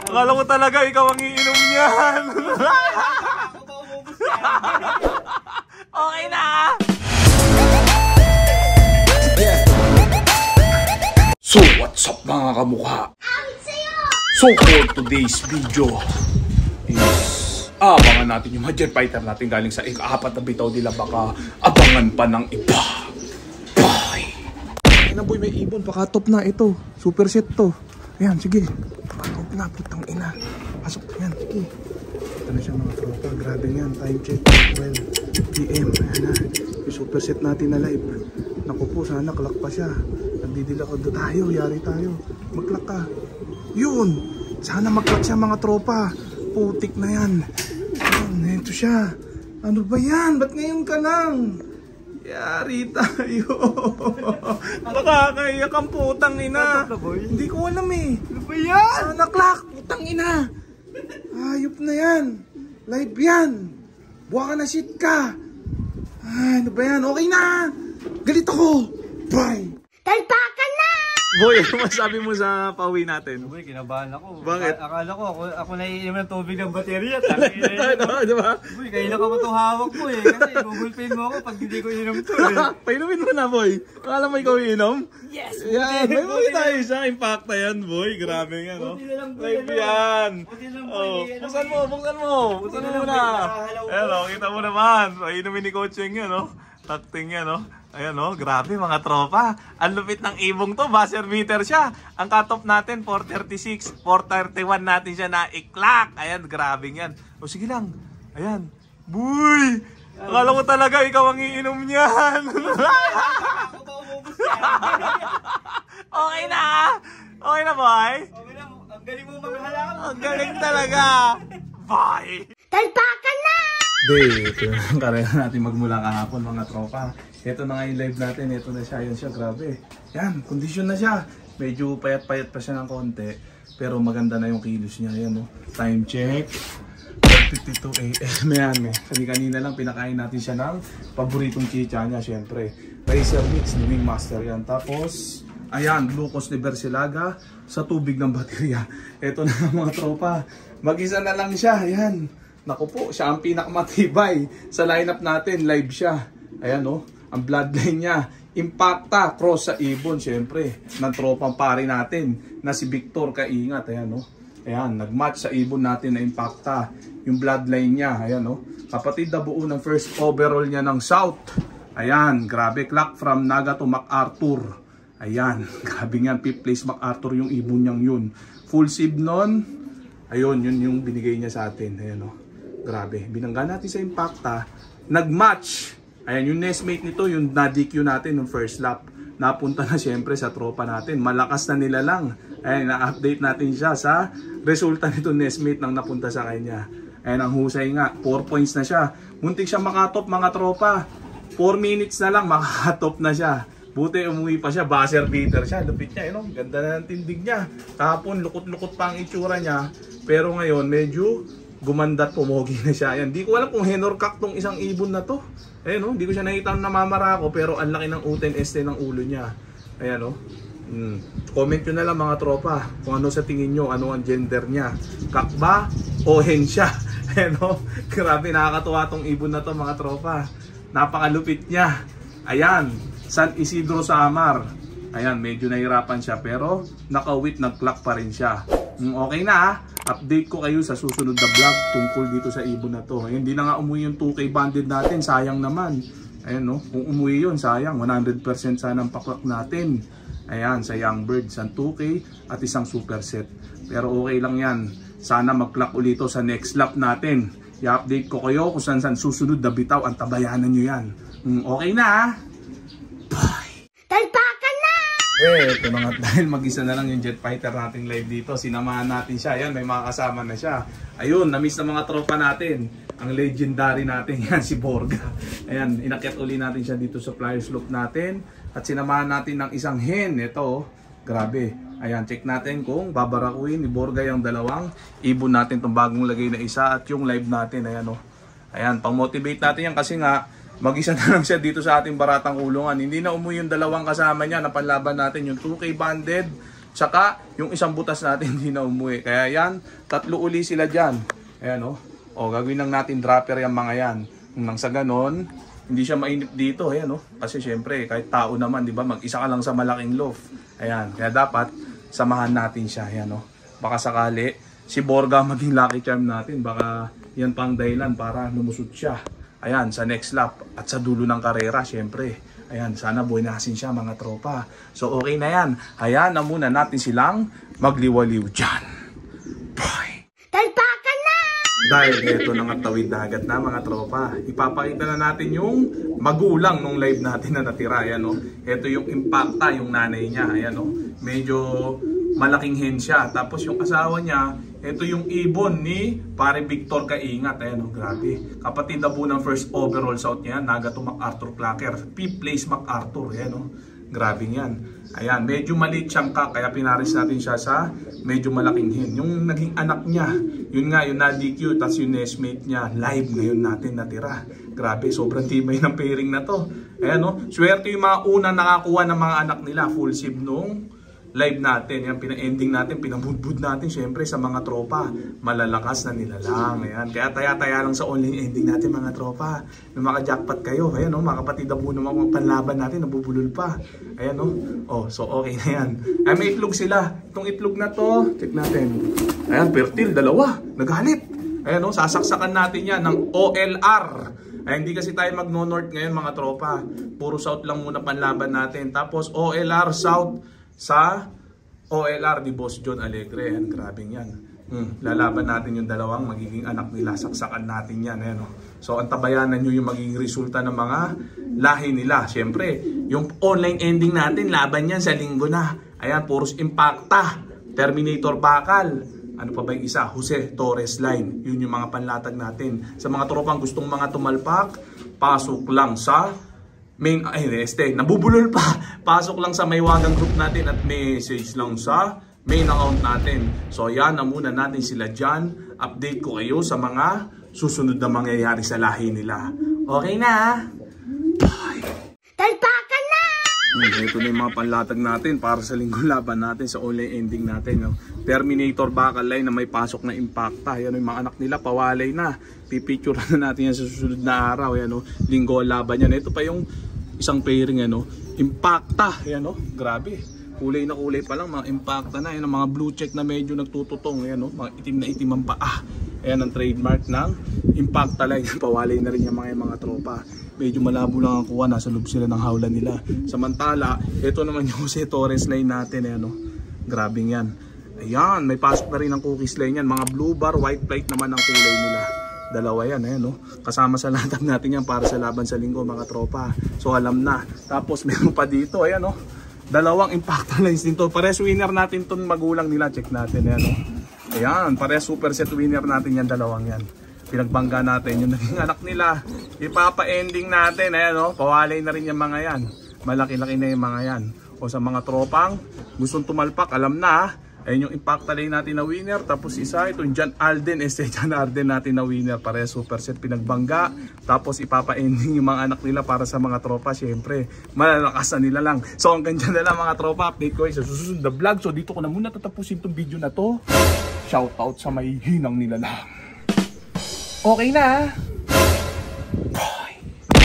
Akala ko talaga ikaw ang iinom niyan. Okay na. So what's up mga kamukha? So for today's video is abangan natin yung mga jet fighter natin galing sa ika-4 na bitaw nila, baka abangan pa ng iba. Bye! Ay na boy, may ibon, pakatop na ito. Super set to. Ayan, sige. Pakatop na, putang ina. Pasok, ayan, sige. Ito na siya mga tropa, grabe yan. Time check, 12 PM. Ayan na, yung super set natin na live. Naku po, sana clock pa siya. Nagdidilakad tayo, yari tayo. Mag-clock ka. Yun! Sana mag-clock siya mga tropa. Putik na yan. Ayan, ito siya. Ano ba yan? Ba't ngayon ka lang? Yari tayo. Nakakaiyak ang putang ina. Hindi ko alam eh. Ano ba yan? Sana clock, putang ina. Ayop na yan. Live yan. Buha ka na, shit ka. Ay, ano ba yan? Okay na. Galit ako. Bye. Talpakan na! Boy, ano masabi mo sa pauwi natin? Boy, kinabahan ako. Bakit? Akala ko ako naiinom ng tubig ng baterya. Diba? Boy, kailan ka mo itong hawak mo eh. Kasi gugulpin mo ako pag hindi ko inom ito eh. Painumin mo na, boy. Akala mo ikaw iinom? Yes! Yan, may mga tayo siya. Impacta yan, boy. Grabe nga, no? Live yan. Buksan mo. Buksan mo muna. Ayan, o. Kita mo naman. Painumin ni Coaching yan, no? Takting yan, no? Ayan, no? Grabe, mga tropa. Ang lupit ng ibong to. Buzzer meter siya. Ang cutoff natin, 436. 431 natin siya na i-clock. Ayan, grabe yan. O, sige lang. Ayan. Boy! Akala ko talaga ikaw ang iinom niyan. Okay na. Okay na, boy. Okay lang, ang galing mo maghala. Ang galing talaga. Bye. Talpakan na! Ito yung karera natin magmula kahapon mga tropa. Ito na nga yung live natin. Ito na siya. Yan siya. Grabe. Yan. Kondisyon na siya. Medyo payat-payat pa siya ng konti. Pero maganda na yung kilos niya. Yan, no? Time check. 52 AM. Yan, eh. Kasi kanina lang pinakain natin siya ng paboritong chicha niya. Siyempre. Racer mix ni Wingmaster yan. Tapos, ayan. Glucose ni Bersilaga sa tubig ng baterya. Ito na mga tropa. Mag-isa na lang siya. Ayan. Naku po, siya ang pinakamatibay sa lineup natin. Live siya. Ayan, no? Ang bloodline niya. Impacta, cross sa ibon, syempre. Ng tropang pari natin na si Victor Kaingat. Ayan, no? Ayan, nag-match sa ibon natin na Impacta. Yung bloodline niya. Ayan, no? Kapatid na buo ng first overall niya ng South. Ayan, grabe. Clock from Naga to MacArthur. Ayan, grabe nga. 5th place MacArthur yung ibon niyang yun. Full sib nun. Ayun, yun yung binigay niya sa atin. Ayan, no? Grabe, binangga natin sa Impacta, nag-match. Ayan, yung nestmate nito, yung na-DQ natin, yung first lap. Napunta na siyempre sa tropa natin. Malakas na nila lang. Ayan, na-update natin siya sa resulta nito nestmate nang napunta sa kanya. Ayan, ang husay nga, 4 points na siya. Muntik siya makatop mga tropa. 4 minutes na lang, makatop na siya. Buti umuwi pa siya, buzzer beater siya. Lupit niya, you know? Ganda na ng tindig niya. Tapon, lukot-lukot pa ang itsura niya. Pero ngayon, medyo gumanda't pumogi na siya. Ayan, di ko alam kung henorcock tong isang ibon na to. Ayan, no? Di ko siya nakita na namamarako, pero ang laki ng uten este ng ulo niya. Ayan, no? Comment nyo na lang mga tropa kung ano sa tingin nyo, ano ang gender niya. Kak ba o hen siya? Ayan, no? Grabe, nakakatuwa tong ibon na to mga tropa. Napakalupit niya. Ayan, San Isidro Samar. Ayan, medyo nahirapan siya, pero nakawit, nag-clock pa rin siya. Okay na, update ko kayo sa susunod na vlog tungkol dito sa ibon na to. Hindi na nga umuwi yung 2K banded natin, sayang naman. Ayan, no? Kung umuwi yun, sayang, 100% sana ang paklak natin. Ayan, sa Young Birds, ang 2K at isang super set. Pero okay lang yan, sana mag-clock ulit sa next lap natin. I-update ko kayo kung saan susunod na bitaw, ang tabayanan nyo yan. Okay na, bye! Talpakan na! Ito na nga, dahil mag-isa na lang yung jet fighter nating live dito, sinamahan natin siya. Ayan, may mga kasama na siya. Ayun, na-miss na mga tropa natin. Ang legendary natin, yan, si Borga. Ayan, inakyat uli natin siya dito sa flyers loop natin. At sinamahan natin ng isang hen. Ito, grabe. Ayan, check natin kung babarakuin ni Borga yung dalawang ibon natin, itong bagong lagay na isa at yung live natin. Ayan, oh. Ayan, pang-motivate natin yan kasi nga, mag-isa na lang siya dito sa ating baratang kulungan. Hindi na umuwi yung dalawang kasama niya na panlaban natin, yung 2K banded Tsaka yung isang butas natin hindi na umuwi. Kaya yan, 3 uli sila dyan. Ayan o. O, gagawin lang natin dropper yung mga yan. Nang sa ganon, hindi siya mainit dito. Ayan o. Kasi syempre, kahit tao naman, di ba? Mag-isa ka lang sa malaking loft. Ayan. Kaya dapat, samahan natin siya. Ayan o. Baka sakali, si Borga maging lucky charm natin. Baka yan pang dahilan para lumusot siya. Ayan, sa next lap. At sa dulo ng karera, syempre. Ayan, sana buwinasin siya mga tropa. So okay na yan. Hayaan na muna natin silang magliwaliw dyan. Bye! Talpakan na! Dahil ito na nga tawid dagat na mga tropa. Ipapakita na natin yung magulang nung live natin na natira. Ayan o. Ito yung impacta, yung nanay niya. Ayan o. Medyo malaking hen siya. Tapos yung asawa niya, ito yung ibon ni pare Victor Kaingat. Ayan o, grabe. Kapatid na po ng first overall south niya, Nagato MacArthur Clacker. 5th place MacArthur. Ayan o, grabe yan. Ayan, medyo maliit siyang kaya pinaris natin siya sa medyo malaking hen. Yung naging anak niya, yun nga, yung na-DQ, tapos yung nestmate niya, live ngayon natin natira. Grabe, sobrang tibay ng pairing na to. Ayan o, swerte yung mga unang nakakuha ng mga anak nila. Full sib nung live natin, yan, pina-ending natin, pinabudbud natin syempre sa mga tropa, malalakas na nila lang. Ayan, kaya taya-taya lang sa online ending natin mga tropa. Nung maka-jackpot kayo, ayan o, mga kapatid na po naman panlaban natin, nabubulol pa. Ayan o, oh, so okay na yan. Ay, may itlog sila. Itong itlog na to, check natin. Ayan, fertile, 2, nagalit. Ayan o, sasaksakan natin yan ng OLR. Ay, hindi kasi tayo magno-north ngayon mga tropa. Puro south lang muna panlaban natin. Tapos OLR south sa OLR di Boss John Alegre. Ayan, grabing yan. Lalaban natin yung dalawang magiging anak nila. Saksakan natin yan. Ayan, oh. So, antabayanan nyo yung magiging resulta ng mga lahi nila. Siyempre, yung online ending natin, laban yan sa linggo na. Ayan, puros impacta. Terminator Bakal. Ano pa ba yung isa? Jose Torres Line. Yun yung mga panlatag natin. Sa mga tropang gustong mga tumalpak, pasok lang sa main, nabubulol pa. Pasok lang sa Maywagang group natin at message lang sa main account natin. So yan na muna natin sila dyan. Update ko kayo sa mga susunod na mangyayari sa lahi nila. Okay na? Bye! Talpakan na! Ito na yung mga panlatag natin para sa linggo laban natin sa online ending natin. No? Terminator Bakal Line na may pasok na impacta. Yan yung mga anak nila, pawalay na. Pipicture na natin yan sa susunod na araw. Yan, no? Linggo laban yan. Ito pa yung isang pairing, ano, impacta. Yan o, grabe. Kulay na kulay pa lang, mga impacta na. Yan ang mga blue check na medyo nagtututong. Yan o, mga itim na itim ang paa. Ayan ang trademark ng impacta line. Pawalay na rin yung mga tropa. Medyo malabo lang ang kuha, nasa loob sila ng hawla nila. Samantala, ito naman yung Jose Torres line natin. Ayan o, grabing yan. Ayan, may pasok na rin ang cookies line yan. Mga blue bar, white plate naman ang kulay nila. Dalawa yan, no? Kasama sa latag natin yan para sa laban sa linggo mga tropa. So alam na. Tapos meron pa dito, ayan, no? Dalawang impacta lines dito. Pares winner natin itong magulang nila. Check natin, ayan, no? Ayan, pares super set winner natin yan, dalawang yan. Pinagbangga natin yung naging anak nila. Ipapa-ending natin, ayan, no? Pawalay na rin yung mga yan. Malaki-laki na yung mga yan. O sa mga tropang gustong tumalpak, alam na. Ayun yung impacta line natin na winner. Tapos isa, itong John Alden. John Alden natin na winner. Pare super set pinagbangga. Tapos ipapa-ending yung mga anak nila para sa mga tropa. Siyempre, malalakas na nila lang. So hanggang dyan na lang mga tropa. Update ko sa susunod na vlog. So dito ko na muna tatapusin itong video na to. Shoutout sa may hinang nila lang. Okay na.